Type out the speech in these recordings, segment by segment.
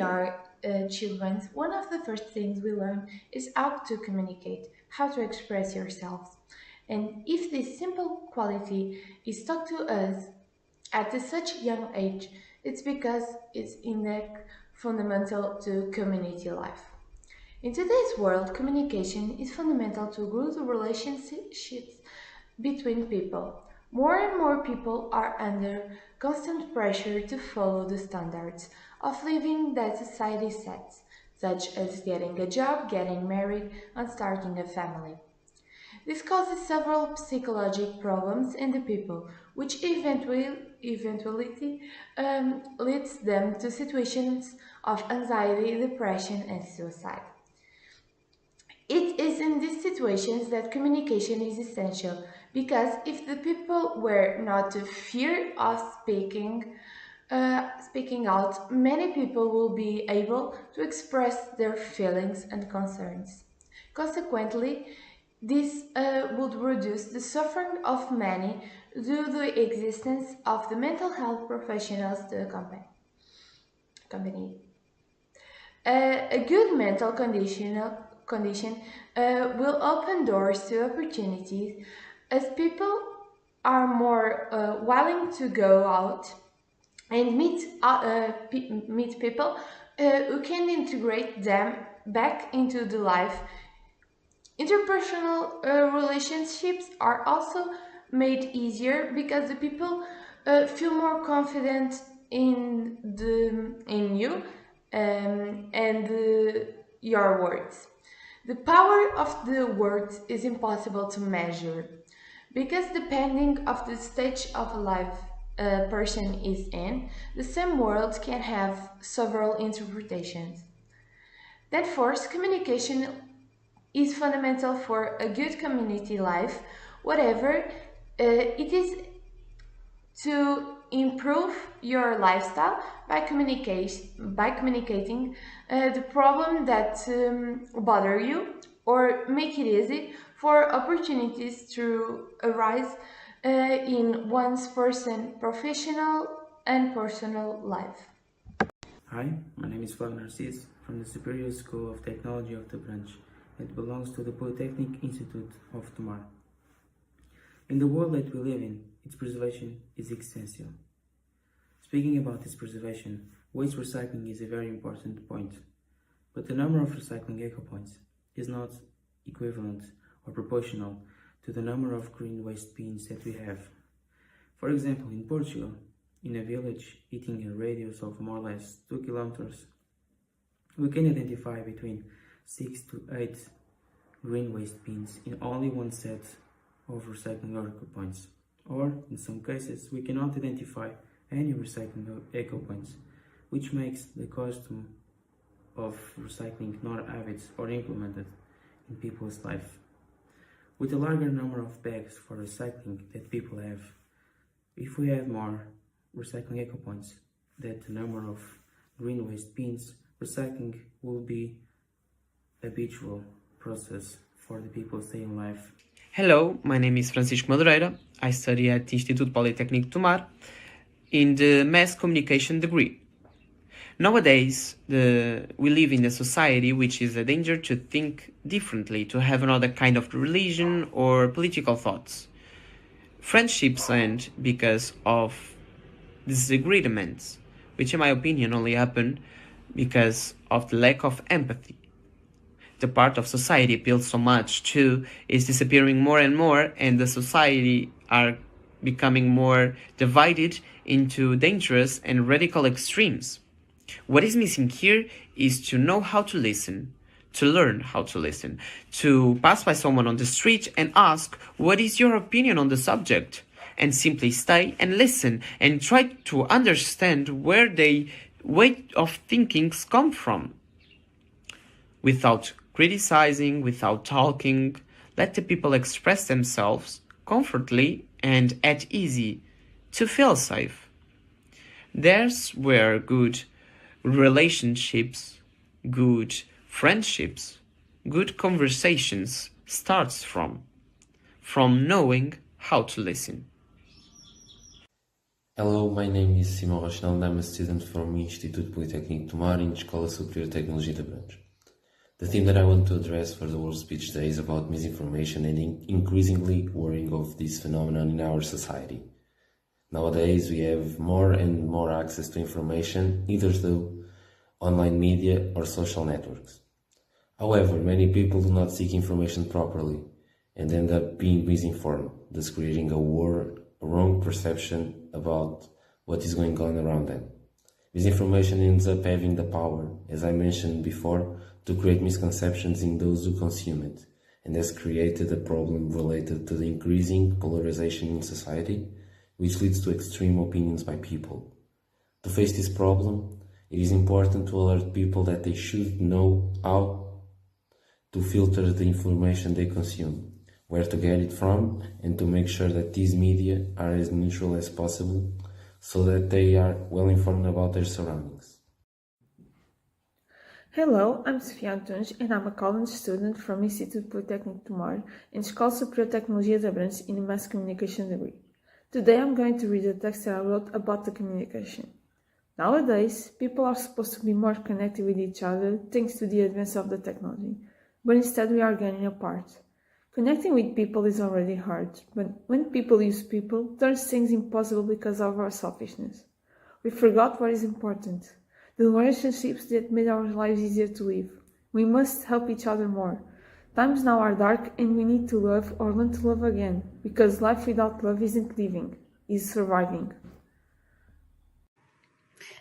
are children, one of the first things we learn is how to communicate, how to express yourselves. And if this simple quality is taught to us at such young age, it's because it's fundamental to community life. In today's world, communication is fundamental to good relationships between people. More and more people are under constant pressure to follow the standards of living that society sets, such as getting a job, getting married, and starting a family. This causes several psychological problems in the people, which eventually leads them to situations of anxiety, depression, and suicide. It is in these situations that communication is essential because if the people were not to fear of speaking out, many people will be able to express their feelings and concerns. Consequently, this would reduce the suffering of many due to the existence of the mental health professionals to accompany. A good condition will open doors to opportunities as people are more willing to go out and meet people who can integrate them back into the life. Interpersonal relationships are also made easier because the people feel more confident in you and your words. The power of the words is impossible to measure because depending of the stage of life a person is in, the same word can have several interpretations. Therefore, communication is fundamental for a good community life, whatever it is to improve your lifestyle by communicating the problem that bother you or make it easy for opportunities to arise in one's professional and personal life. Hi, my name is Flavio Narciso from the Superior School of Technology of the branch. It belongs to the Polytechnic Institute of Tomar. In the world that we live in, its preservation is essential. Speaking about its preservation, waste recycling is a very important point, but the number of recycling eco points is not equivalent or proportional to the number of green waste bins that we have. For example, in Portugal, in a village eating a radius of more or less 2 kilometers, we can identify between 6 to 8 green waste bins in only one set of recycling eco points. Or, in some cases, we cannot identify any recycling eco points, which makes the custom of recycling not habits or implemented in people's life. With a larger number of bags for recycling that people have, if we have more recycling eco points than the number of green waste bins, recycling will be a habitual process for the people staying alive. Hello, my name is Francisco Madureira. I study at Instituto Politécnico Tomar in the Mass Communication degree. Nowadays, we live in a society which is a danger to think differently, to have another kind of religion or political thoughts. Friendships end because of disagreements, which in my opinion only happen because of the lack of empathy. The part of society built so much to is disappearing more and more, and the society are becoming more divided into dangerous and radical extremes. What is missing here is to know how to listen, to learn how to listen, to pass by someone on the street and ask, what is your opinion on the subject? And simply stay and listen and try to understand where their way of thinking come from. Without criticizing, without talking, let the people express themselves comfortably and at easy to feel safe. There's where good relationships, good friendships, good conversations starts from knowing how to listen. Hello, my name is Simão Rochinal and I'm a student from Instituto Politécnico Tomar in Escola Superior de Tecnologia de Abrantes. The theme that I want to address for the World Speech Day is about misinformation and increasingly worrying of this phenomenon in our society. Nowadays, we have more and more access to information, either through online media or social networks. However, many people do not seek information properly and end up being misinformed, thus creating a wrong perception about what is going on around them. Misinformation ends up having the power, as I mentioned before, to create misconceptions in those who consume it, and has created a problem related to the increasing polarization in society, which leads to extreme opinions by people. To face this problem, it is important to alert people that they should know how to filter the information they consume, where to get it from, and to make sure that these media are as neutral as possible so that they are well informed about their surroundings. Hello, I'm Sofia Antunes and I'm a college student from Instituto Politécnico Tomar in Escola Superior de Tecnologia de Abrantes in a Mass Communication degree. Today I'm going to read a text that I wrote about the communication. Nowadays, people are supposed to be more connected with each other thanks to the advance of the technology, but instead we are getting apart. Connecting with people is already hard, but when people use people, it turns things impossible because of our selfishness. We forgot what is important. The relationships that made our lives easier to live. We must help each other more. Times now are dark and we need to love or learn to love again, because life without love isn't living, it's surviving.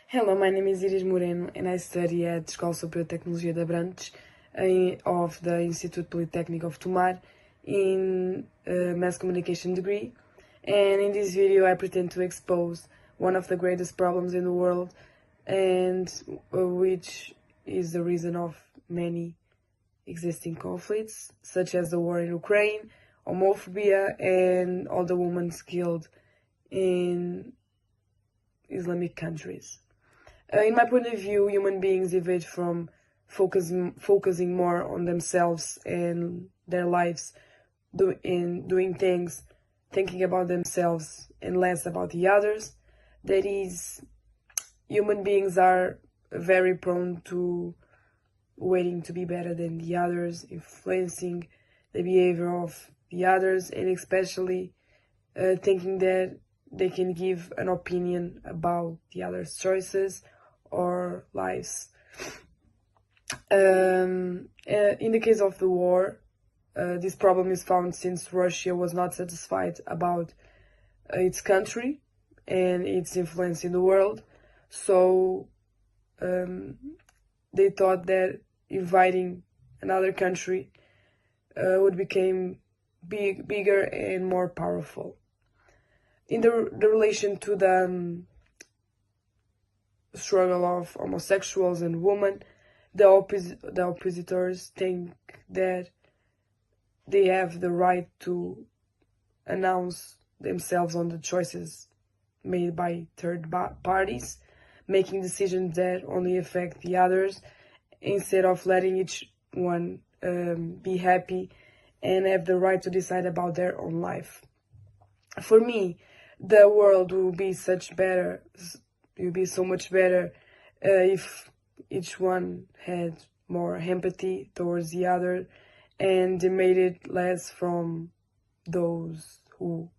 Hello, my name is Iris Moreno and I study at Escola Superior de Tecnologia de Abrantes of the Instituto Politécnico of Tomar in Mass Communication degree. And in this video I pretend to expose one of the greatest problems in the world, and which is the reason of many existing conflicts, such as the war in Ukraine, homophobia, and all the women killed in Islamic countries. In my point of view, human beings deviate from focusing more on themselves and their lives, doing things, thinking about themselves and less about the others. That is, human beings are very prone to waiting to be better than the others, influencing the behavior of the others, and especially thinking that they can give an opinion about the other's choices or lives. In the case of the war, this problem is found since Russia was not satisfied about its country and its influence in the world. So they thought that inviting another country would become bigger and more powerful. In the relation to the struggle of homosexuals and women, the oppositors think that they have the right to announce themselves on the choices made by third parties, making decisions that only affect the others, instead of letting each one be happy and have the right to decide about their own life. For me, the world will be so much better if each one had more empathy towards the other and demanded less from those who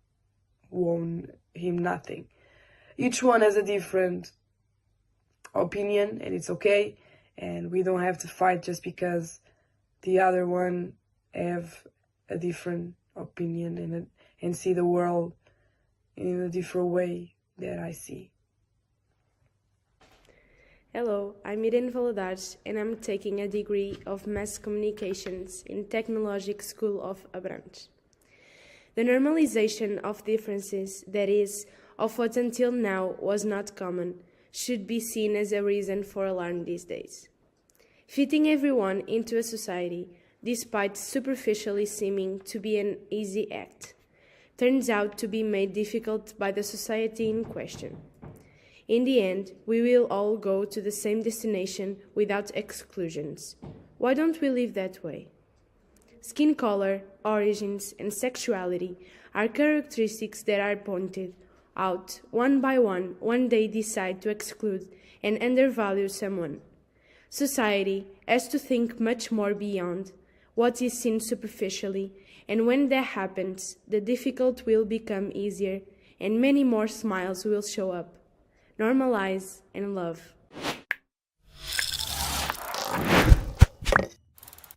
own him nothing. Each one has a different opinion, and it's okay, and we don't have to fight just because the other one have a different opinion and see the world in a different way that I see. Hello, I'm Irene Valadares and I'm taking a degree of Mass Communications in Technologic School of Abrantes. The normalization of differences, that is, of what until now was not common, should be seen as a reason for alarm these days. Fitting everyone into a society, despite superficially seeming to be an easy act, turns out to be made difficult by the society in question. In the end, we will all go to the same destination without exclusions. Why don't we live that way? Skin color, origins, and sexuality are characteristics that are pointed, out, one by one day decide to exclude and undervalue someone. Society has to think much more beyond what is seen superficially, and when that happens, the difficult will become easier and many more smiles will show up. Normalize and love.